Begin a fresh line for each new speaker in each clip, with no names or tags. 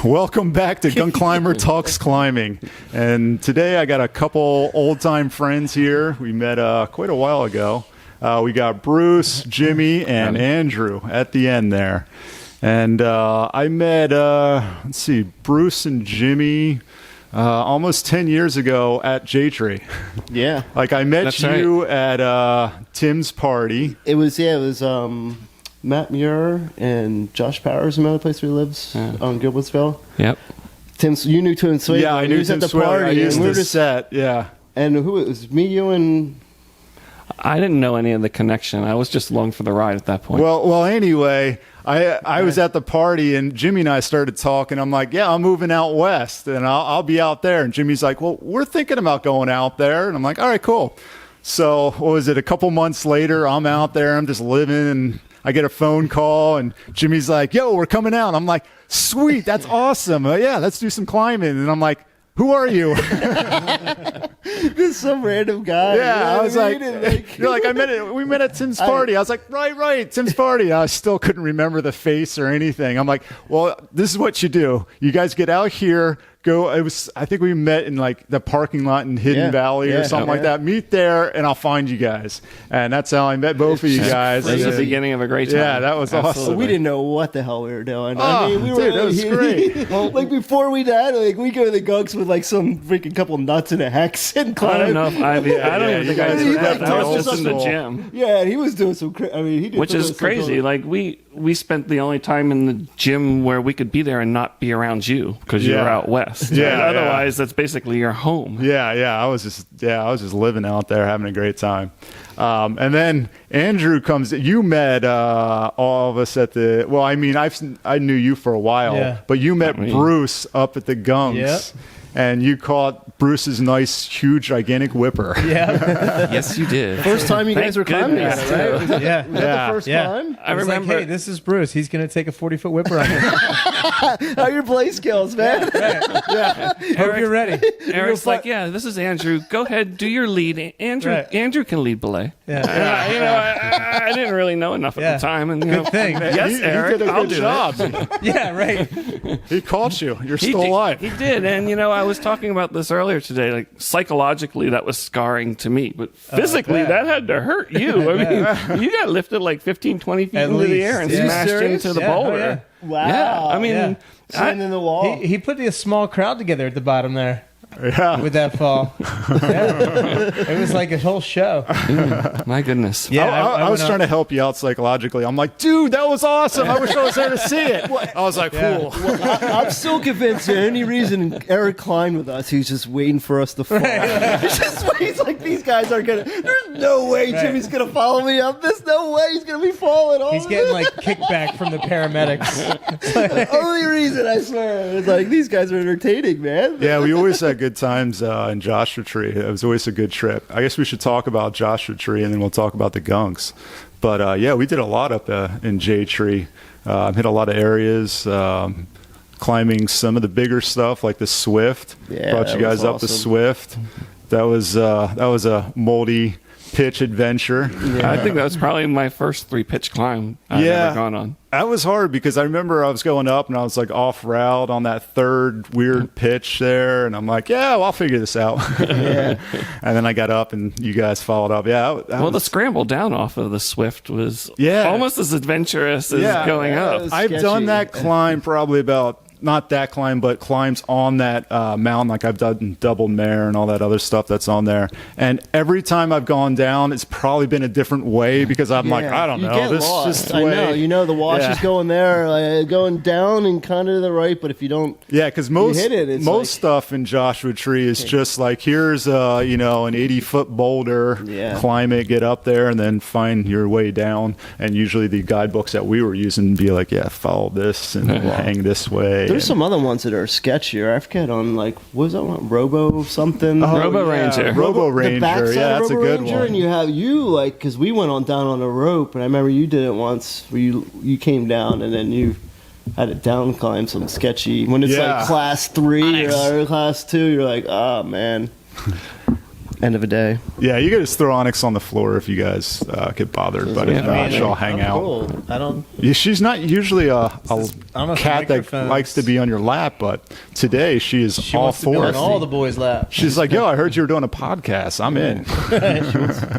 Welcome back to Gunkclimber Talks Climbing. And today I got a couple old-time friends here. We met quite a while ago. We got Bruce, Jimmy, and Andrew at the end there. And I met, Bruce and Jimmy almost 10 years ago at J-Tree.
Yeah.
Like I met you at Tim's party.
It was Matt Muir and Josh Powers, another place where he lives on Gilbertsville.
Yep.
You knew Tim Sway.
Yeah, I knew Tim Sway. I used the set, yeah.
And who it was? Me, you, and...
I didn't know any of the connection. I was just along for the ride at that point.
Well. Anyway, I was at the party and Jimmy and I started talking. I'm like, yeah, I'm moving out west and I'll be out there. And Jimmy's like, well, we're thinking about going out there. And I'm like, all right, cool. So what was it? A couple months later, I'm out there. I'm just living and I get a phone call and Jimmy's like, yo, we're coming out. I'm like, sweet, that's awesome. Yeah, let's do some climbing. And I'm like, who are you?
Just some random guy.
Yeah, I was like, you're like, we met at Tim's party. I was like, right, Tim's party. I still couldn't remember the face or anything. I'm like, well, this is what you do. You guys get out here. I think we met in like the parking lot in Hidden Valley or something like that. Meet there and I'll find you guys. And that's how I met both of you guys.
That was the beginning of a great time.
Yeah, that was awesome.
We didn't know what the hell we were doing.
That was great.
Well, like before we died, like we go to the Gunks with like some freaking couple nuts and a hex and climb.
I don't know if I don't even think I
He,
that.
like,
I was
tossed
just in
us
the
all.
gym.
Yeah, and he was doing some he did
Which is crazy. Like we spent the only time in the gym where we could be there and not be around you because you were out west.
Yeah.
Otherwise, that's basically your home.
Yeah. I was just living out there, having a great time. And then Andrew comes. You met all of us at the. Well, I mean, I knew you for a while, but you met Bruce up at the Gunks. Yep. And you caught Bruce's nice, huge, gigantic whipper.
Yeah.
Yes, you did.
First time you guys were climbing together, right? Was
that
the first time?
I remember. Like, hey, this is Bruce. He's going to take a 40-foot whipper on you.
How are your play skills, man?
Yeah. Hope you're ready.
Eric's like, yeah, this is Andrew. Go ahead, do your lead. Andrew can lead belay. Yeah. I didn't really know enough at the time. And
good thing.
Yes, Eric,
did a
I'll
good
do
job.
it.
Yeah, right.
He caught you. You're still alive.
He did, and I was talking about this earlier today. Like psychologically, that was scarring to me, but physically, that had to hurt you. I mean, you got lifted like 15, 20 feet into the air and smashed into the boulder.
Wow.
Yeah, I mean,
in the wall.
He put a small crowd together at the bottom there.
Yeah.
With that fall. It was like a whole show.
My goodness.
Yeah, I was trying to help you out psychologically. I'm like, dude, that was awesome. I wish I was there to see it. I was like, cool.
Well, I'm still convinced the only reason Eric climbed with us, he's just waiting for us to fall. He's like, these guys aren't going to, there's no way Jimmy's going to follow me up. There's no way he's going to be falling.
He's getting like kickback from the paramedics.
The only reason, I swear. It's like, these guys are entertaining, man.
Yeah, we always had good times in Joshua Tree. It was always a good trip. I guess we should talk about Joshua Tree and then we'll talk about the Gunks. But we did a lot up in J Tree. Hit a lot of areas, climbing some of the bigger stuff like the Swift.
Yeah,
brought you guys up the Swift. That was a moldy pitch adventure.
Yeah. I think that was probably my first 3-pitch climb I've ever gone on.
That was hard because I remember I was going up and I was like off route on that third weird pitch there, and I'm like, well, I'll figure this out. And then I got up and you guys followed up.
The scramble down off of the Swift was almost as adventurous as going up.
I've done that climb probably about. Not that climb, but climbs on that mountain. Like I've done Double Mare and all that other stuff that's on there. And every time I've gone down, it's probably been a different way because I'm like, I don't know.
This is just I know. The wash is going there, going down and kind of to the right. But if you don't,
because most stuff in Joshua Tree is just like here's an 80-foot boulder, climb it, get up there, and then find your way down. And usually the guidebooks that we were using be like, follow this and hang this way.
There's some other ones that are sketchier. I forget on what was that one? Robo something?
Robo Ranger.
Robo Ranger. That's a good one.
And you have because we went down on a rope, and I remember you did it once where you came down and then you had to down climb some sketchy. When it's like class 3 or class 2, you're like, oh man. end of a day.
Yeah, you can just throw Onyx on the floor if you guys get bothered, but if not, she'll hang out.
Cool. I don't.
Yeah, she's not usually a
almost
cat that
microphones.
likes to be on your lap, but today she is
She
all
wants to be
for
on
it.
all the boys' laps.
She's like, yo, I heard you were doing a podcast. I'm in.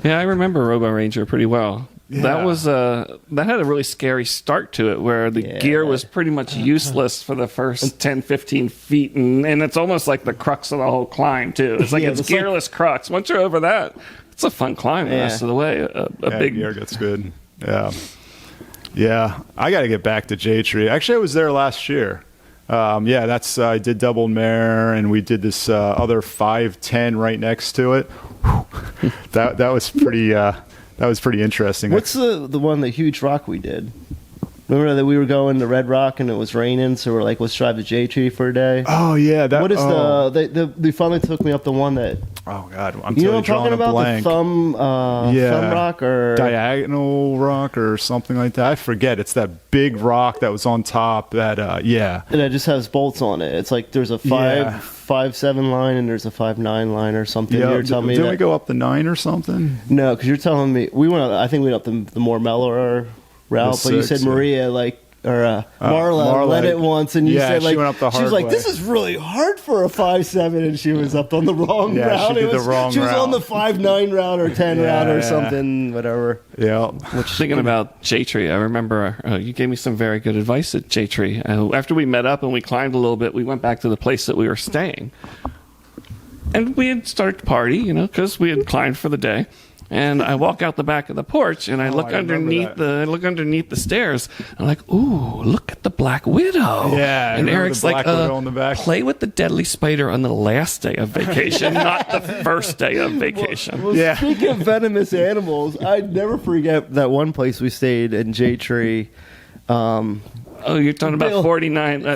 Yeah, I remember Robo Ranger pretty well.
Yeah.
That was that had a really scary start to it, where the gear was pretty much useless for the first 10, 15 feet, and it's almost like the crux of the whole climb too. It's like it's gearless crux. Once you're over that, it's a fun climb the rest of the way. A big
gear gets good. Yeah. I got to get back to J Tree. Actually, I was there last year. That's I did Double Mare, and we did this other 510 right next to it. that was pretty. That was pretty interesting.
What's the one, the huge rock we did? Remember that we were going to Red Rock and it was raining, so we're like, let's drive to J Tree for a day.
Oh yeah,
what is they finally took me up the one that?
Oh god, I'm
you know
totally
what I'm talking
drawing a
about?
blank.
The thumb rock or
diagonal rock or something like that. I forget. It's that big rock that was on top. That
and it just has bolts on it. It's like there's a 5.7 line and there's a 5.9 line or something.
Yeah,
you're telling me
didn't we go up the 9 or something?
No, because you're telling me we went. I think we went up the more mellower route, but you said Maria Marla led it once, and you said
she went up the hard
she was like,
way.
"This is really hard for a 5.7," and she was up on the wrong route.
She did the wrong
She was
route.
on the 5.9 route or 10 route or something, whatever.
Yeah.
Thinking about J Tree, I remember you gave me some very good advice at J Tree. After we met up and we climbed a little bit, we went back to the place that we were staying, and we had started to party, because we had climbed for the day. And I walk out the back of the porch, and I look underneath the stairs. I'm like, "Ooh, look at the Black Widow!"
Yeah,
and Eric's
the
like,
Black Widow on the back.
"Play with the deadly spider on the last day of vacation, not the first day of vacation."
Well, speaking of venomous animals, I'd never forget that one place we stayed in J Tree.
Oh, you're talking about 49 down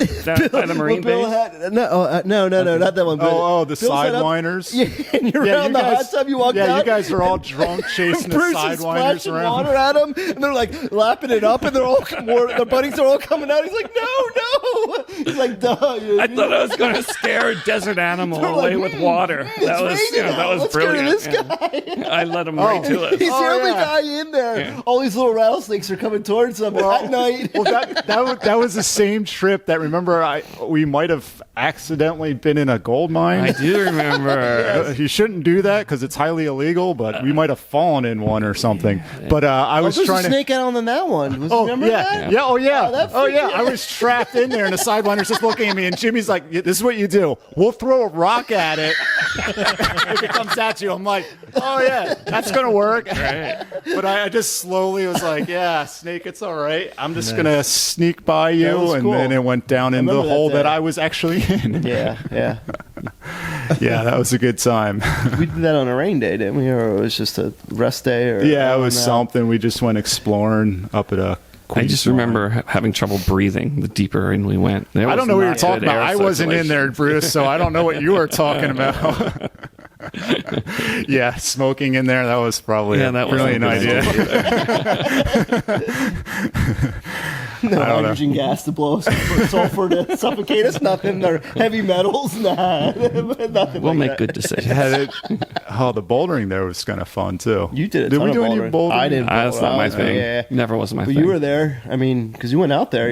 by the Marine
Bill
base?
no, not that one.
The
Bill set up-
sidewinders.
Yeah, and you're around the hot tub. You walk out.
Yeah, you guys are all drunk chasing the
Bruce is
sidewinders
splashing
around.
water at him, and they're like lapping it up, and they're all their buddies are all coming out. He's like, no. He's like, duh.
I thought I was going to scare a desert animal
They're
away
like,
with water. That was, that was
Let's go to
brilliant.
this guy.
I let him right to it.
He's the only guy in there.
Yeah.
All these little rattlesnakes are coming towards him at night.
Well, that was the same trip that, remember, we might have accidentally been in a gold mine.
I do remember.
You shouldn't do that because it's highly illegal, but we might have fallen in one or something. But I was
There's
trying
a
to.
snake out on that one. Remember that?
Yeah. Oh, yeah.
that
Oh, yeah.
freaked
I was trapped in there, and the sidewinder's just looking at me, and Jimmy's like, "This is what you do. We'll throw a rock at it if it comes at you." I'm like, "Oh, yeah, that's going to work."
Right.
But I just slowly was like, "Yeah, snake, it's all right. I'm just going to sneak by
That
you."
was
And
cool.
then it went down into the
remember that
hole
day.
that I was actually in.
Yeah.
Yeah, that was a good time.
We did that on a rain day, didn't we? Or it was just a rest day? Or
Yeah, it was something. We just went exploring up at a
I just remember having trouble breathing the deeper in we went.
I don't know what you're talking about. I wasn't in there, Bruce, so I don't know what you were talking about. Yeah, smoking in there, that was probably a brilliant idea.
No hydrogen gas to blow us, sulfur to suffocate us, nothing, or heavy metals, nothing.
We'll
like
make
that.
good decisions.
The bouldering there was kind of fun too.
You did a
Did
ton
we
of
do any
bouldering.
bouldering?
I didn't.
That's not my thing.
Yeah.
Never was my
But
thing.
you were there. I mean, because you went out there.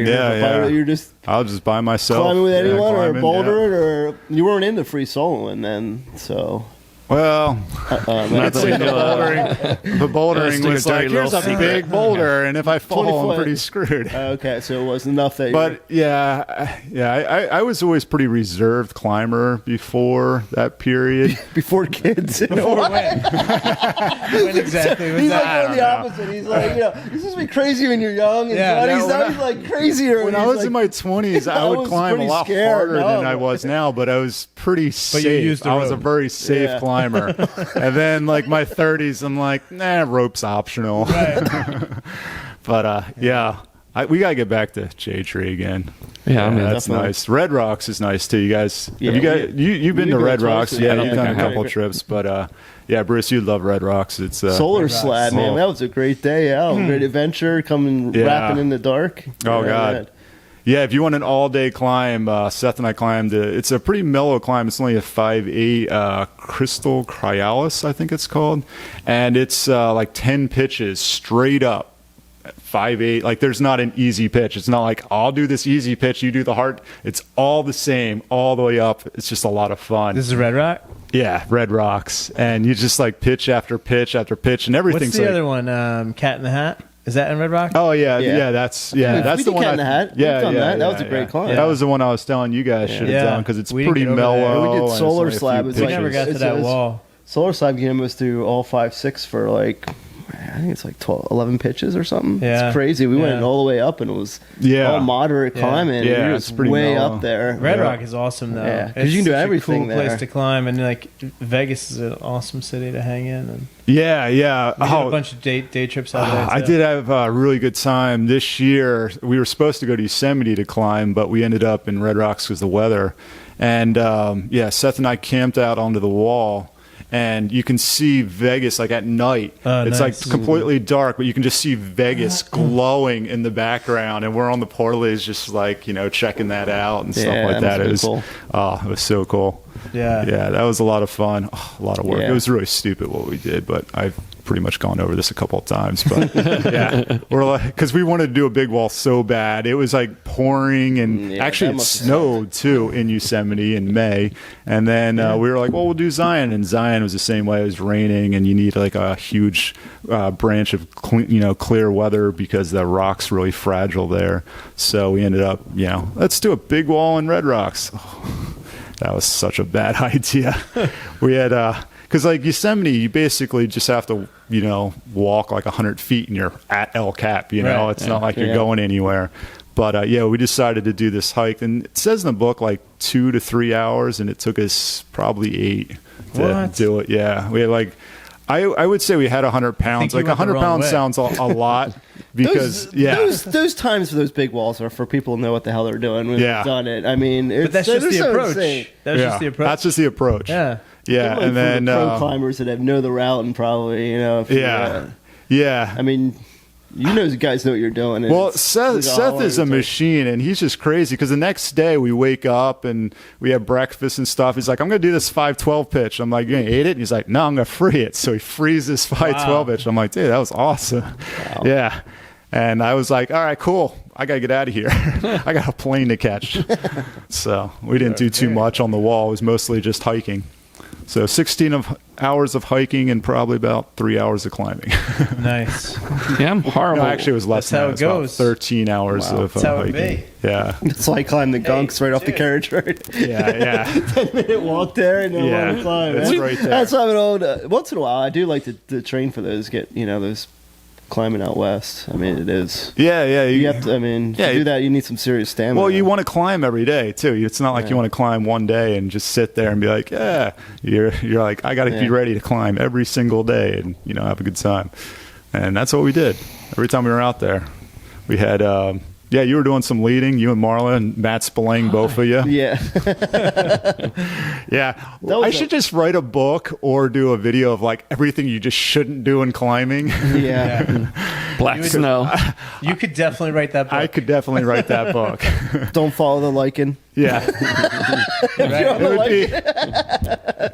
You're just
I was just by myself.
climbing with anyone or
climbing,
bouldering, or you weren't into free soloing then. So
Well,
Not that we knew of.
the bouldering
Let's
was
do a
like,
dirty
here's a
little
big boulder, and if I fall,
20
I'm
foot.
pretty screwed.
okay, so it wasn't enough that.
But I was always pretty reserved climber before that period.
before kids,
Before when? When exactly was
he's
that?
like the opposite. He's like, you're supposed to be crazy when you're young, and
Yeah,
now
no,
he's like crazier.
When I was in my 20s, I
I
would
was
climb a
pretty
lot
scared,
harder
no.
than I was now, but I was pretty safe.
used the
I was a
rope.
very safe
Yeah.
climber. And then, like, my 30s, I'm like, rope's optional. But, we got to get back to J Tree again.
Yeah, I mean,
that's
definitely.
nice. Red Rocks is nice, too. You guys,
Yeah,
you've been
we've
to
been
Red
twice,
Rocks.
yeah,
I've
yeah.
done a
Okay.
couple trips, but, Bruce, you'd love Red Rocks. It's
Solar
Rocks.
sled, man.
Oh.
That was a great day out. Great adventure, coming
Yeah.
rapping in the dark.
Oh,
Yeah,
God.
man.
Yeah, if you want an all-day climb, Seth and I climbed. It's a pretty mellow climb. It's only a 5'8", Crystal Cryalis, I think it's called, and it's like 10 pitches straight up. 5'8", like there's not an easy pitch. It's not like I'll do this easy pitch, you do the hard. It's all the same all the way up. It's just a lot of fun.
This is Red Rock?
Yeah, Red Rocks, and you just like pitch after pitch after pitch, and everything's.
What's the
like,
other one? Cat in the Hat? Is that in Red Rock?
Oh yeah,
Yeah.
that's
we
the
did
one.
Cat in the Hat.
Yeah,
We've done
yeah,
that. That
yeah,
was a great
yeah.
climb.
That was the one I was telling you guys should have
Yeah.
done because it's
We didn't
pretty
get over there.
mellow.
We did
and it's
Solar
only a few
Slab. It's
We
like-
never got to
it's-
that
it's-
wall.
Solar Slab game was to all 5-6 for like, I think it's like 12, 11 pitches or something.
Yeah.
It's crazy. We went
Yeah.
all the way up and it was
Yeah.
all moderate
Yeah.
climbing.
Yeah,
and we were
it's pretty
way
mellow.
up there.
Red
Yeah.
Rock is awesome though.
Yeah, 'cause
It's
you can do
such
everything
a cool place
there.
to climb, and like Vegas is an awesome city to hang in. And
Yeah.
we did a bunch of day trips out there.
I
too.
did have a really good time this year. We were supposed to go to Yosemite to climb, but we ended up in Red Rocks because of the weather. And Seth and I camped out onto the wall. And you can see Vegas like at night.
Oh,
it's
nice.
like completely dark, but you can just see Vegas glowing in the background. And we're on the portalays just like, checking that out and stuff
Yeah,
like
that
that.
must
It
have
was,
been
it was so cool.
Yeah.
Yeah, that was a lot of fun. Oh, a lot of work.
Yeah.
It was really stupid what we did, but I've pretty much gone over this a couple of times. But yeah, we're like, because we wanted to do a big wall so bad. It was like pouring, and
Yeah,
actually
that
it
must have
snowed too in Yosemite in May. And then we were like, well, we'll do Zion, and Zion was the same way. It was raining, and you need like a huge branch of clear weather because the rock's really fragile there. So we ended up, let's do a big wall in Red Rocks. Oh, that was such a bad idea. We had, because like Yosemite, you basically just have to, walk like 100 feet and you're at El Cap,
Right.
It's not like you're
Yeah.
going anywhere. But we decided to do this hike, and it says in the book like 2 to 3 hours, and it took us probably 8 to
What?
do it. Yeah, we had like, I would say we had 100 pounds.
you
Like
went the
100
wrong
pounds
way.
sounds a lot because
those times for those big walls are for people who know what the hell they're doing when
Yeah.
they've done it. I mean,
But that's just the approach. That's just the approach.
That's just the approach.
Yeah.
Yeah, and then
pro climbers that know the route and probably if you,
yeah.
I mean, you guys know what you're doing. and
Well,
it's-
Seth
it's all
is a
over the place.
machine, and he's just crazy because the next day we wake up and we have breakfast and stuff. He's like, I'm going to do this 512 pitch. I'm like, you going to eat it? And he's like, no, I'm going to free it. So he frees this 512 pitch. I'm like, dude, that was awesome.
Wow.
Yeah. And I was like, all right, cool. I got to get out of here. I got a plane to catch. So we didn't do too much on the wall. It was mostly just hiking. So 16 hours of hiking and probably about 3 hours of climbing.
Nice.
Yeah, I'm horrible.
No, actually, it was less
That's how
than
it
that. It was about
goes.
13 hours
Wow.
of
That's how it
hiking.
be.
Yeah.
It's like climbing the Gunks right off the carriage ride.
Yeah.
10-minute walk there and then
Yeah,
one climb.
it's
man.
right there.
That's why I'm an old. Once in a while, I do like to train for those. Get those climbing out west. I mean, it is.
Yeah.
You have to. I mean,
Yeah,
to do that, you need some serious stamina.
Well, you want to climb every day too. It's not like you want to climb one day and just sit there and be like, yeah. You're like, I got to be ready to climb every single day and have a good time. And that's what we did every time we were out there. We had. You were doing some leading. You and Marla and Matt Spillane, both of you.
Yeah.
Yeah.
was
I should just write a book or do a video of like everything you just shouldn't do in climbing.
Yeah.
Black snow.
You could definitely write that book.
I could definitely write that book.
Don't follow the lichen.
Yeah.
Right?
It would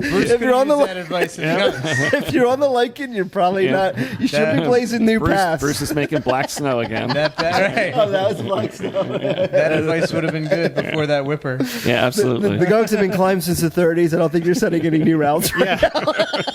be.
Bruce
if you're on the
that advice.
if you're on the lichen, you're probably not. You should be blazing new paths.
Bruce is making black snow again.
Right.
Oh, that was black snow.
That advice would have been good before that whipper.
Yeah, absolutely.
The Gunks have been climbed since the 30s. I don't think you're setting any new routes. Right?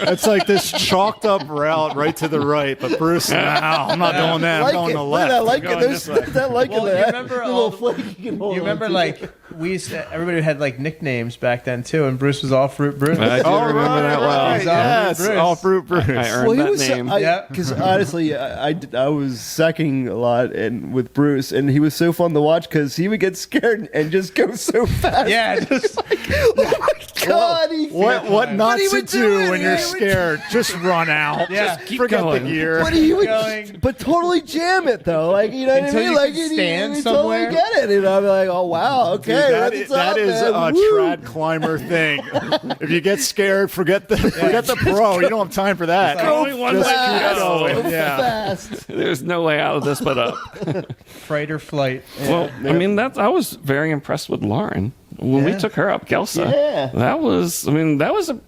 It's like this chalked up route right to the right, but Bruce, no, I'm not doing that. I'm going to the left.
I like
I'm
it.
going
There's
this way.
that like
Well,
it.
you remember
the
all-
little flake you can hold
You
on
remember,
to.
like, we used to, everybody had, like, nicknames back then, too, and Bruce was All Fruit Bruce.
I do remember that well.
He's all
Yes,
Fruit Bruce.
all fruit Bruce.
I earned that name.
Yeah.
Because honestly, I was sacking a lot and with Bruce, and he was so fun to watch because he would get scared and just go so fast.
Yeah, just
Oh my God,
what not
But he
to
would do
do
it,
when you're
he would-
scared? Just run out.
Yeah.
Just keep
Forget
going.
the gear.
But he would,
Going.
but totally jam it though. Like you know what I
Until
mean?
you
Like
can
he
stand
totally
somewhere.
get it. And I'm like, oh wow, okay,
Dude,
that's
that is
man.
a
Woo.
trad climber thing. If you get scared, forget the pro. You don't have time for that.
Go only one
Just
way
keep
to go.
going.
Go
Yeah.
fast.
There's no way out of this but up.
Fright or flight.
Well, I mean, I was very impressed with Lauren when we
Yeah.
took her up Gelsa.
Yeah.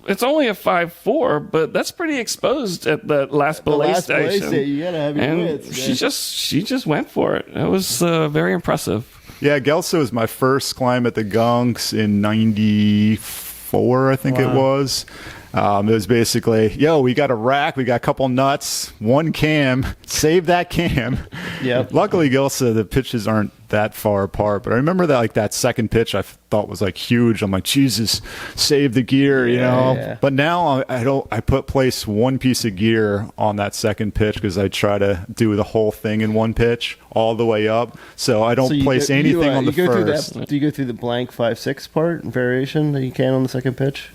It's only a 5'4", but that's pretty exposed at the last
The
belay
last place,
station.
you gotta have your
And
wits.
she
man.
just went for it. It was very impressive.
Yeah, Gelsa was my first climb at the Gunks in '94, I think it was. It was basically, we got a rack, we got a couple nuts, one cam, save that cam.
Yep.
Luckily, Gelsa, the pitches aren't that far apart, but I remember that second pitch I thought was huge. I'm like, Jesus, save the gear, you know.
Yeah.
But now I place one piece of gear on that second pitch because I try to do the whole thing in one pitch all the way up. So I don't place anything on the first.
Do you go through the blank 5-6 part variation that you can on the second pitch?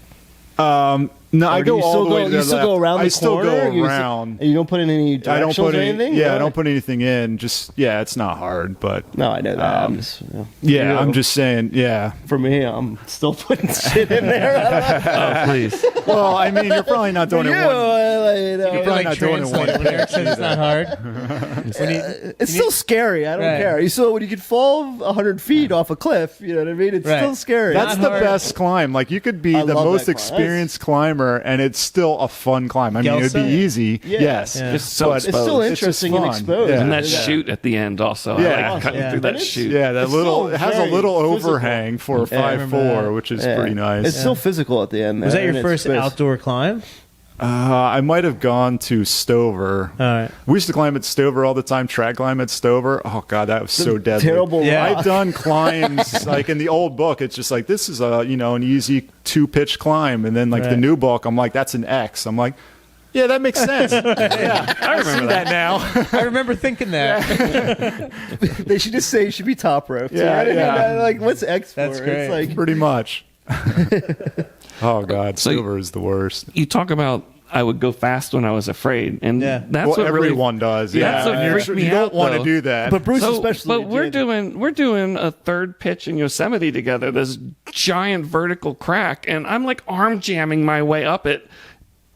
No, I
Or do
go
you
all
still
the
go,
way to the
you still
left.
go around the
I still
corner?
go
You
around.
and you don't put in any directionals
I don't put
or
any,
anything?
Yeah, I
Really?
don't put anything in. Just it's not hard, but
No, I know that. I'm just,
I'm just saying,
for me, I'm still putting shit in there.
Oh, please.
Well, I mean, you're probably not doing it one.
You're
probably not doing it one
when Eric says it's not hard.
It's still scary. I don't
Right.
care. So when you could fall 100 feet off a cliff, you know what I mean? It's
Right.
still scary.
That's
Not
the
hard.
best climb. You could be
I
the
love
most
that climb.
experienced climber, and it's still a fun climb. I mean, it'd be
Gelsa?
easy.
Yeah.
Yes.
Yeah.
It's so
But
It's still
exposed.
interesting and
fun.
exposed.
Yeah.
And that
Yeah.
shoot at the end also.
Yeah.
I like cutting
Yeah.
through that
And it's-
shoot.
Yeah, that
It's
little
still
it has a
very
little
physical.
overhang for a
Yeah, I
remember
5'4",
that.
which is
Yeah.
pretty nice.
It's still physical at the end.
Was that
there,
your
and it's
first
space.
outdoor climb?
I might have gone to Stover.
All right.
We used to climb at Stover all the time, trad climb at Stover. Oh, God, that was so deadly.
Terrible.
Yeah.
rock.
I've done climbs, in the old book, it's just this is an easy 2-pitch climb. And then, the
Right.
new book, I'm like, that's an X. I'm like, yeah, that makes sense. Yeah,
I remember that.
now.
I remember thinking that.
They should just say it should be top rope.
Yeah, yeah.
What's X for?
That's great.
It's like,
Pretty much. Oh, God,
So-
Stover is the worst.
You talk about I would go fast when I was afraid, and
Yeah.
that's
Well,
what really
everyone does.
Yeah,
Yeah,
that's what
And
freaked me
you don't
out,
want to
though.
do that.
but Bruce
So,
especially.
but we're doing a third pitch in Yosemite together. This giant vertical crack, and I'm arm jamming my way up it.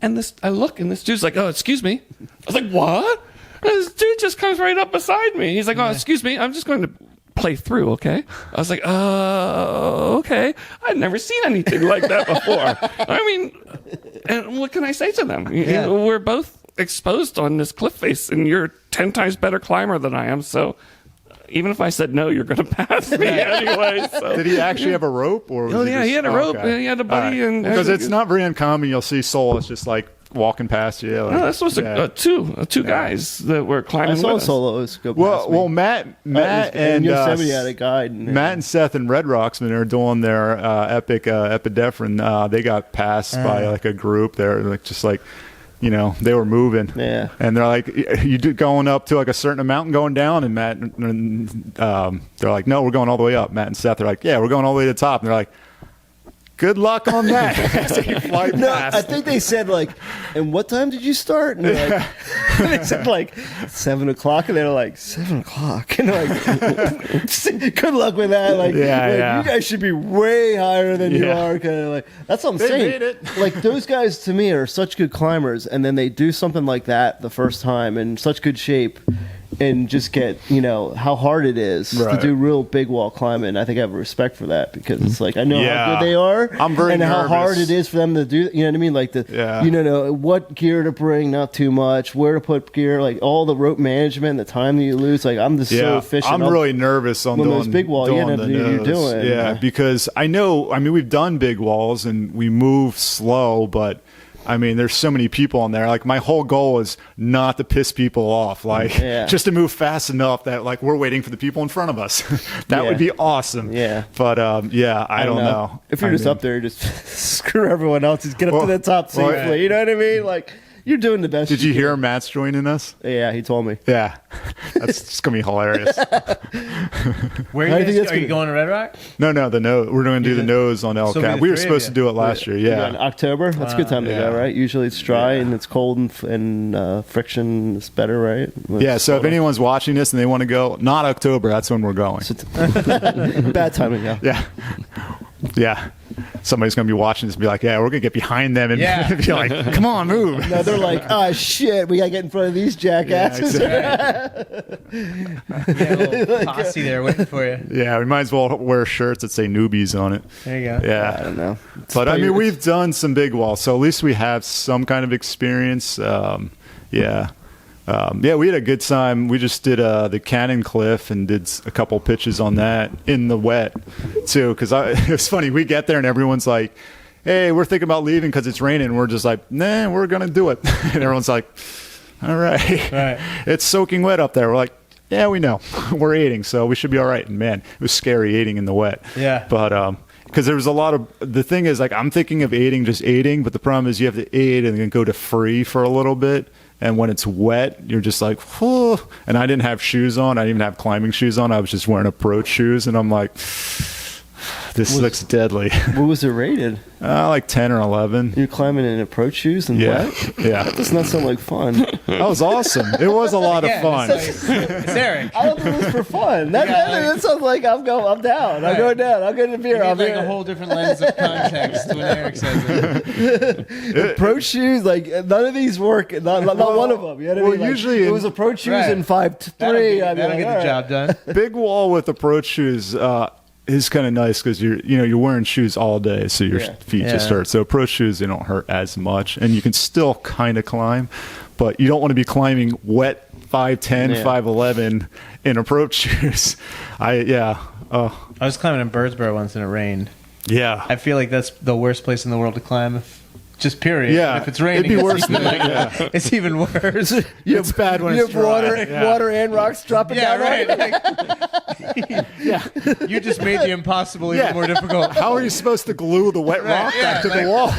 And I look, and this dude's like, "Oh, excuse me." I was like, "What?" And this dude just comes right up beside me. He's like, "Oh, excuse me. I'm just going to play through, okay?" I was like, okay. I'd never seen anything like that before. I mean, and what can I say to them? You
Yeah.
know, we're both exposed on this cliff face, and you're 10 times better climber than I am, so even if I said no, you're going to pass me anyway. So.
Did he actually have a rope? Or was
Oh, yeah, he had a rope.
Okay.
He had a buddy.
All right.
And
Because it's not very uncommon. You'll see Soul. It's just walking past you.
No, this was two guys that were
I
climbing
saw
with us.
solos go past me.
Well, Matt and
Yosemite had a guide. And,
Matt and Seth and Red Rocksman are doing their epic epidephrine. They got passed by a group. They're they were moving.
Yeah.
And they're like, you going up to a certain amount and going down? And Matt, they're like, no, we're going all the way up. Matt and Seth are like, yeah, we're going all the way to the top. And they're like, good luck on that. So you fly
No,
past.
I think they said and what time did you start? And they're like, they said 7 o'clock, and they're like 7 o'clock, and they're like, good luck with that.
Yeah.
You guys should be way higher than you
Yeah.
are. Kind of that's what I'm
They
saying.
made it.
Those guys to me are such good climbers, and then they do something like that the first time in such good shape. And just get how hard it is to
Right.
do real big wall climbing. I think I have respect for that because it's I know
Yeah.
how good they are.
I'm very
and how hard
nervous.
it is for them to do. You know what I mean?
Yeah.
What gear to bring, not too much. Where to put gear, all the rope management, the time that you lose. I'm just so efficient.
I'm really nervous on
when
doing
those big walls,
doing
you
the
know, you're
nose.
doing.
Yeah, because I mean, we've done big walls and we move slow, but I mean, there's so many people in there. My whole goal is not to piss people off. Just to move fast enough that we're waiting for the people in front of us. That
Yeah.
would be awesome.
Yeah.
But I don't know.
If you're just up there, just screw everyone else. Just get up to the top safely.
well,
You know what I mean? You're doing the best.
Did you hear Matt's joining us?
Yeah, he told me.
Yeah, that's just gonna be hilarious.
Where
I
are
think
you,
that's
are you
gonna-
going to Red Rock?
No, the nose. We're going to do the nose on El
So
Cap.
the
We were
three of
supposed
you.
to do it last year.
Yeah, in
Yeah,
October. That's a good time to
yeah.
go, right? Usually it's dry and it's cold and friction is better, right?
yeah. So if anyone's watching this and they want to go, not October, that's when we're going.
Bad timing, yeah.
Yeah, yeah. Somebody's going to be watching this and be like, "Yeah, we're going to get behind them and
Yeah.
be like, come on, move."
No, they're like, oh shit, we gotta get in front of these jackasses.
Yeah,
Yeah, a little posse there waiting for you.
Yeah, we might as well wear shirts that say newbies on it.
There you go.
I
Yeah.
don't know.
But I mean, we've done some big walls, so at least we have some kind of experience. Yeah. Yeah, we had a good time. We just did the Cannon Cliff and did a couple pitches on that in the wet, too. Because it was funny. We get there and everyone's like, hey, we're thinking about leaving because it's raining. We're just like, nah, we're going to do it. And everyone's like, all right.
Right.
It's soaking wet up there. We're like, yeah, we know. We're aiding, so we should be all right. And, man, it was scary aiding in the wet.
Yeah.
But because there was a lot of the thing is like I'm thinking of aiding, just aiding, but the problem is you have to aid and then go to free for a little bit. And when it's wet, you're just like, whew. And I didn't have shoes on. I didn't even have climbing shoes on. I was just wearing approach shoes. And I'm like, this looks deadly.
What was it rated?
Like 10 or 11.
You're climbing in approach shoes and
Yeah.
wet?
Yeah.
That does not sound like fun.
That was awesome. It was a lot of
Yeah,
fun.
It's Eric.
I don't think it was for fun. That sounds like I'm down. I'm
Right.
going down. I'm getting a beer.
You
I'm
need like
here.
a whole different lens of context when Eric says it.
Approach shoes, like none of these work. Not one of them. You know what I mean? Like,
usually
it was approach shoes
Right.
in 5'3".
That'll get the job done.
Big wall with approach shoes is kind of nice because you're wearing shoes all day, so your feet just
Yeah.
hurt. So approach shoes, they don't hurt as much, and you can still kind of climb, but you don't want to be climbing wet 5'10",
Yeah.
5'11" in approach shoes.
I was climbing in Birdsboro once and it rained.
Yeah.
I feel like that's the worst place in the world to climb. Just period.
Yeah,
And if it's raining,
it'd be
it's
worse than
even-
that, yeah.
It's even worse.
It's bad when
You
it's
have water,
dry. Yeah.
water and rocks dropping
Yeah,
down.
right.
Yeah.
You just made the impossible even
Yeah.
more difficult.
How are you supposed to glue the wet rock
yeah,
back to
like-
the wall?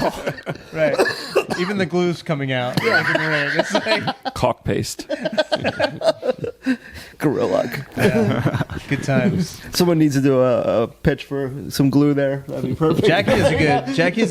Right. Even the glue's coming out. Yeah. Like in the rain. It's like
Caulk paste.
Gorilla.
good times.
Someone needs to do a pitch for some glue there. That'd be perfect.
Jackie is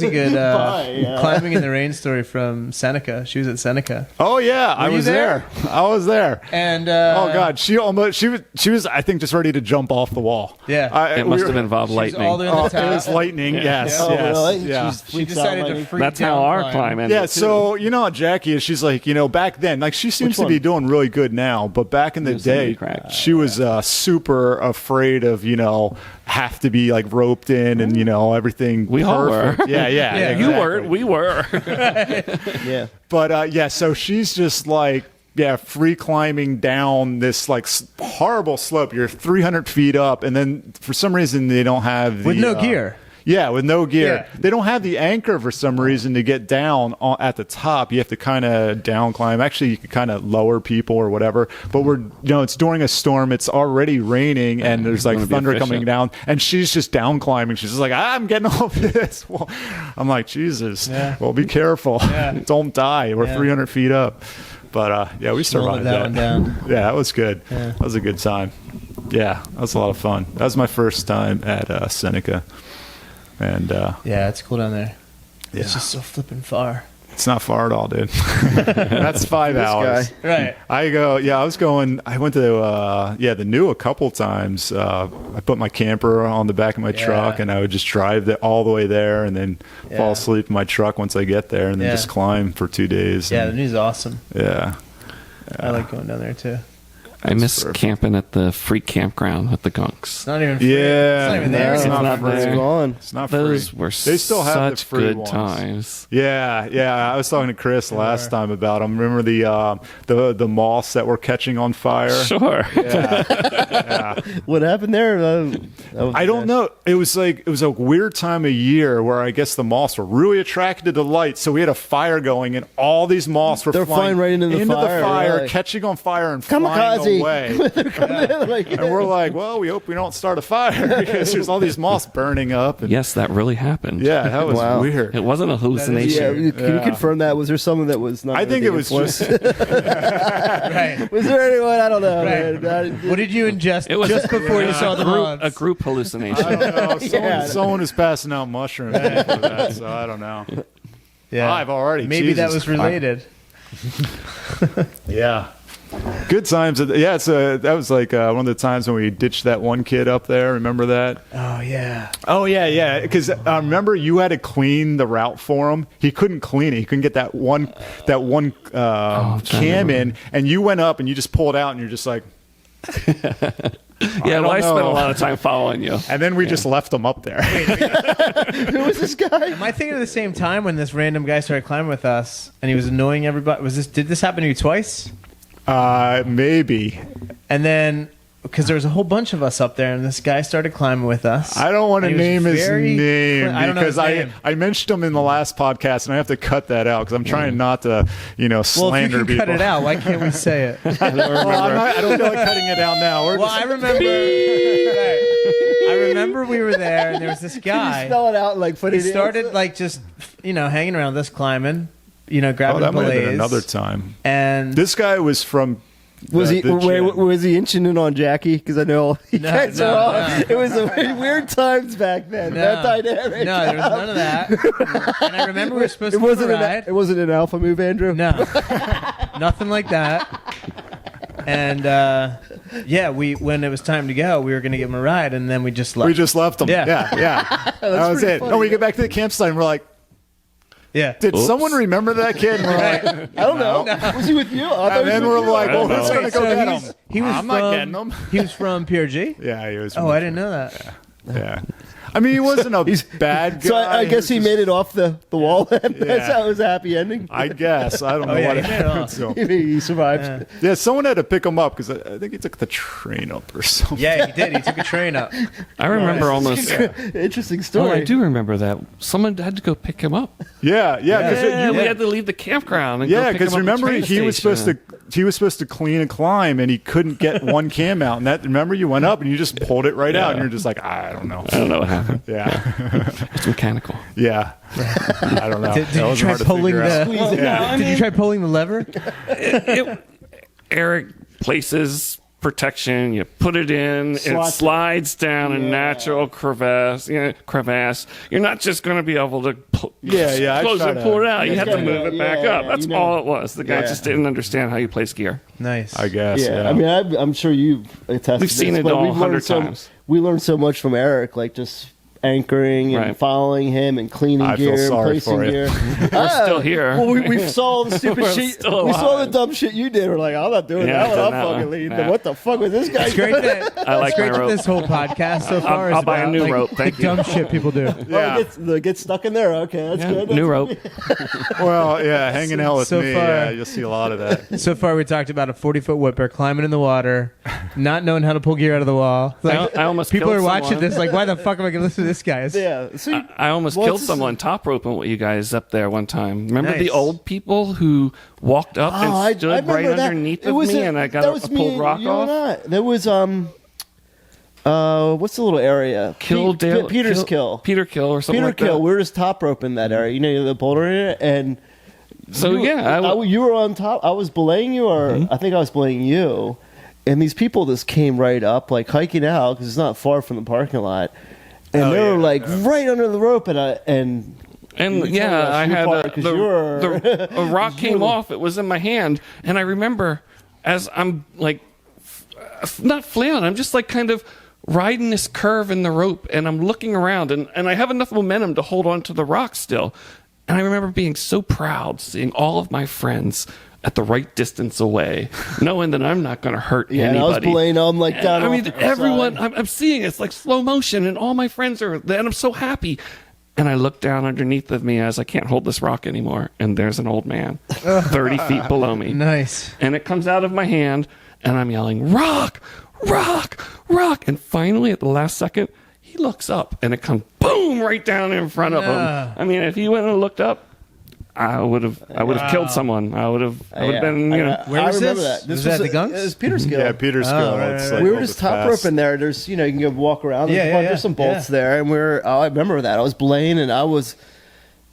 a good
yeah.
climbing in the rain story from Seneca. She was at Seneca.
Oh yeah, I
you
was
there?
there. I was there.
And
Oh god, she was I think just ready to jump off the wall.
Yeah.
It must have involved
She's
lightning.
all the way on the
It was
top.
lightning. Yes,
Oh,
yes,
really?
yeah.
She decided to freak
That's
down
how our
climb.
climb ended.
Yeah,
too.
so you know how Jackie is. She's like, back then, like she seems
Which
to be
one?
doing really good now, but back in the
Yosemite
day,
crack.
she was super afraid of have to be like roped in and everything.
We all were.
perfect. Yeah,
Yeah,
You
exactly.
weren't. We were.
Yeah.
But so she's just like free climbing down this like horrible slope. You're 300 feet up, and then for some reason they don't have
With no gear.
Yeah, with no gear.
Yeah.
They don't have the anchor for some reason to get down at the top. You have to kind of down climb. Actually, you can kind of lower people or whatever. But it's during a storm. It's already raining and there's like
wanna be
thunder
efficient.
coming down. And she's just down climbing. She's just like, I'm getting off this. Well, I'm like, Jesus.
Yeah.
Well, be careful.
Yeah.
Don't die. We're
Yeah.
300 feet up. But we
Slowed
survived
that one down.
Yeah, that was good.
Yeah.
That was a good time. Yeah, that was a lot of fun. That was my first time at Seneca. And
Yeah, it's cool down there.
yeah.
It's just so flipping far.
It's not far at all, dude. That's 5 hours.
guy.
Right.
I went to the new a couple times. I put my camper on the back of my truck and I would just drive all the way there and then fall asleep in my truck once I get there and then
Yeah.
just climb for 2 days.
Yeah, the
And,
new's awesome.
yeah.
I like going down there too.
I miss
perfect.
camping at the free campground with the Gunks.
It's not even free.
Yeah.
It's not even there.
It's
No,
not
not
free.
It's
there.
gone.
It's not
Those
free.
were
They still have the
such
free
good
ones.
times.
Yeah. I was talking to Chris last time about them. Remember the moths that were catching on fire?
Sure.
Yeah.
What happened there? That was
I don't know. It was a weird time of year where I guess the moths were really attracted to the light. So we had a fire going, and all these moths were
They're flying right into the fire, really.
catching on fire and
Kamikaze.
flying
me.
way.
Like,
And we're like, well, we hope we don't start a fire because there's all these moths burning up. And,
Yes, that really happened.
yeah, that was
Wow.
weird.
It wasn't a
yeah,
hallucination.
can you confirm that? Was there someone that was not?
I think it was just.
Right.
Was there anyone? I don't know.
Right.
Man.
What did you ingest
It was
just before you saw the moths?
a group hallucination.
I don't know.
Yeah.
Someone is passing out mushrooms for that, so I don't know.
Yeah.
I've already.
Maybe that
Jesus.
was related.
Yeah. Good times. Yeah, that was like one of the times when we ditched that one kid up there. Remember that?
Oh yeah.
Oh, yeah. Because remember, you had to clean the route for him. He couldn't clean it. He couldn't get that one cam in. And you went up and you just pulled out and you're just like.
Yeah, well, I spent a
know.
lot of time following you.
And then we just left him up there.
Who was this guy?
Am I thinking of the same time when this random guy started climbing with us and he was annoying everybody? Did this happen to you twice?
Maybe.
And then, because there was a whole bunch of us up there, and this guy started climbing with us.
I don't want to
And he was
name his
very
name
I don't know his
because
name.
I mentioned him in the last podcast and I have to cut that out because I'm trying not to,
Well, if
slander
you can
people.
cut it out, why can't we say it?
I don't feel like cutting it out now. We're
Well,
just,
I remember. Right. I remember we were there, and there was this
Can you
guy.
spell it out and, like put
He
it in?
started like just hanging around with us climbing, grabbing
that might have been
belays.
another time.
And
This guy was from.
Was he?
the gym.
Was he inching in on Jackie? Because I know you
No,
guys
no,
are all.
no.
It was a weird times back then.
No.
That dynamic.
No, there was none of that. And I remember we were supposed
It
to go
wasn't.
for a ride.
It wasn't an alpha move, Andrew.
No, nothing like that. And when it was time to go, we were going to give him a ride, and then we just left.
We just left him.
Yeah.
Yeah. That was it.
funny.
And we get back to the campsite and we're like,
yeah.
did
Oops.
someone remember that kid? And we're like,
I don't know. Was he with you? I thought he
and
was
then
with
we're
you.
like, well,
don't
who's
know.
going to go
So
get
he's-
him?
He was
I'm
from,
not getting him.
He was from PRG?
Yeah, he was.
Oh, I didn't know that.
Yeah. I mean, he wasn't a bad guy.
So I guess he
was
made it off the wall. Then. That's
Yeah.
how it was a happy ending.
I guess. I don't know
yeah,
what
he made it
happened
off.
to him.
He survived.
Yeah.
Yeah, someone had to pick him up because I think he took the train up or something.
Yeah, he did. He took a train up.
I remember almost.
Interesting
Oh,
story.
I do remember that. Someone had to go pick him up.
Yeah.
Yeah, we
you,
had to leave the campground. And go pick
because
him up at the
remember
train
he was
station.
supposed to clean and climb and he couldn't get one cam out. And that remember you went up and you just pulled it right out and you're just like, I don't know.
I don't know what happened.
Yeah.
It's mechanical.
Yeah. I don't know.
Did
That
you
was
try
hard to
pulling
figure out.
the? Did you try pulling the lever?
Eric places protection. You put it in. It
Slots it.
slides down a natural crevasse. You're not just going to be able to
I
close
try
it and pull it out. You
Yeah,
have to
yeah,
move it back
yeah,
up. That's
you know.
all it was. The guy
Yeah.
just didn't understand how you place gear.
Nice.
I guess.
Yeah, I mean, I'm sure you've attested.
We've seen
this,
it
but
all
we've learned
100 times.
We learned so much from Eric, like just anchoring and
Right.
following him and cleaning
I feel
gear and
sorry
placing
for you.
gear.
We're still here.
Well, we saw the stupid
We're
shit.
still
We saw the
alive.
dumb shit you did. We're like, I'm not doing
Yeah,
that one. I'm
that one.
fucking leading.
Yeah.
What the fuck was this guy
It's great
doing?
that
I like
it's great
my
that
rope.
this whole podcast so far
I'll
is
buy a
about
new
like,
rope. Thank
the
you.
dumb shit people do.
Yeah.
Get stuck in there. Okay, that's good.
New rope.
Well, yeah, hanging out with
So
me,
far-
yeah, you'll see a lot of that.
So far, we talked about a 40-foot whipper climbing in the water, not knowing how to pull gear out of the wall. Like,
I almost
people
killed
are watching
someone.
this like, why the fuck am I going to listen to this guy?
Yeah. See,
I almost
Well,
killed
it's-
someone top roping with you guys up there one time. Remember
Nice.
the old people who walked up and
I
stood
remember
right
that.
underneath
It
of
was
me,
a-
and I got
that
a
was
pulled
me,
rock
you
off?
And I. There was what's the little area?
Killdale,
Peter's Kill.
Peter Kill or something
Peter
like
Kill.
that.
We were just top roping that area. You know, the boulder area, and
So
you,
yeah,
you were on top. I was belaying you, or I think I was belaying you. And these people just came right up, like hiking out because it's not far from the parking lot, and
Oh,
they were
yeah,
like right under the rope, and
And
You told
yeah,
us
I
you
had
part 'cause you're-
a rock came off. It was in my hand, and I remember as I'm like not flailing, I'm just like kind of riding this curve in the rope, and I'm looking around, and I have enough momentum to hold on to the rock still. And I remember being so proud, seeing all of my friends at the right distance away, knowing that I'm not going to hurt
and
anybody.
I was belaying them like down.
I
off
mean,
the
everyone,
side.
I'm seeing it's like slow motion, and all my friends are there, and I'm so happy. And I look down underneath of me as I can't hold this rock anymore, and there's an old man 30 feet below me.
Nice.
And it comes out of my hand, and I'm yelling, rock, rock, rock. And finally, at the last second, he looks up, and it comes boom right down in front of him. I mean, if he went and looked up, I would have killed someone. I would have been, you know.
Where was
remember
this?
that. This
Was that the Gunks?
It was Peterskill.
Yeah, Peterskill. It's like
We were
over
just top
fast.
roping there. There's, you can go walk around. There's some bolts there, and I remember that. I was Blaine, and I was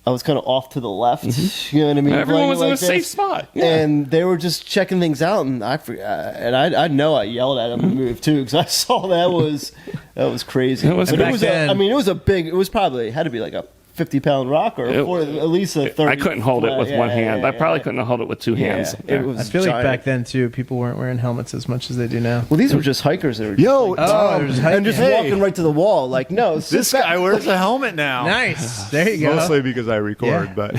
kind of off to the left. You know what I mean?
Everyone was in
like
a safe
this.
spot. Yeah.
And they were just checking things out, and I know I yelled at them to move too, because I saw that was crazy.
It was
But
back
it was
then.
it was probably had to be like a 50-pound rock or at least a 30.
I couldn't hold it with one hand. I probably couldn't hold it with two hands.
It was
I feel like
giant.
back then too, people weren't wearing helmets as much as they do now.
Well, these were just hikers. That were
Yo,
and just
Hey.
walking right to the wall. Like, no,
this guy wears a helmet now.
Nice. There you go.
Mostly because I record,
Yeah.
but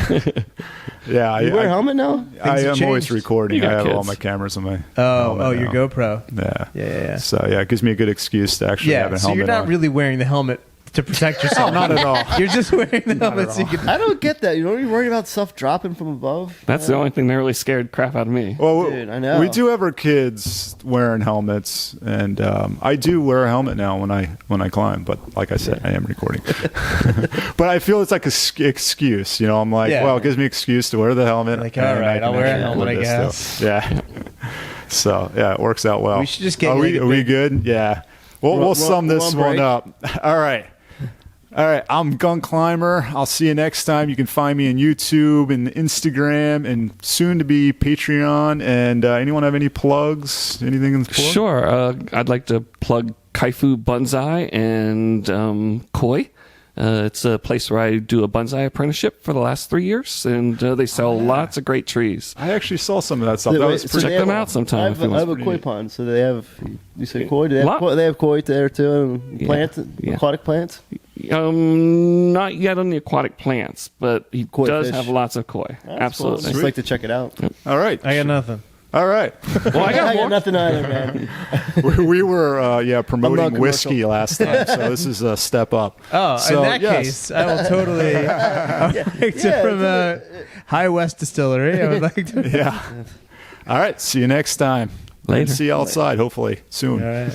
yeah,
You wear a helmet now?
I
have
am always
changed.
recording.
You
I
got
have all
kids.
my cameras on my.
Oh,
helmet
your
now.
GoPro.
Yeah.
Yeah.
So yeah, it gives me a good excuse to actually have
Yeah,
a
so
helmet
you're not
on.
really wearing the helmet to protect yourself.
Not at all.
You're just wearing the helmet so you can.
I don't get that. You don't even worry about stuff dropping from above.
That's the only thing that really scared crap out of me.
Well,
Dude, I know.
we do have our kids wearing helmets, and I do wear a helmet now when I climb. But like I said, I am recording. But I feel it's like a excuse. I'm like,
Yeah.
well, it gives me an excuse to wear the helmet.
Like,
and
all right,
I can
I'll wear a
actually
helmet,
record
I
this stuff. Yeah. So yeah, it works out well.
We should just get
Are
you
we,
like a
are we
big-
good? Yeah. We'll
Run-
sum this
run
one
break.
up. All right. I'm Gunkclimber. I'll see you next time. You can find me on YouTube and Instagram and soon to be Patreon. And anyone have any plugs? Anything in the plug?
Sure. I'd like to plug Kaifu Bonsai and Koi. It's a place where I do a bonsai apprenticeship for the last 3 years, and they sell lots of great trees.
I actually saw some of that stuff.
Wait,
That was
so
pretty
they
Check them
have-
out sometime.
I
if
have,
you
I have
want.
a koi pond, so they have. You said koi? Do they
Lot.
have koi there too, and
Yeah.
plants,
Yeah.
aquatic plants.
Not yet on the aquatic plants, but he
Koi
does
fish.
have lots of koi.
That's
Absolutely.
cool. Just like to check it out.
All right.
I got nothing.
All right.
Well, I got more.
nothing either, man.
we were promoting
commercial.
whiskey last time, so this is a step up.
Oh,
So,
in that
yes.
case, I will totally. I would like to from High West Distillery. I would like to.
Yeah. All right. See you next time.
Later.
And see you outside, hopefully, soon.
All right.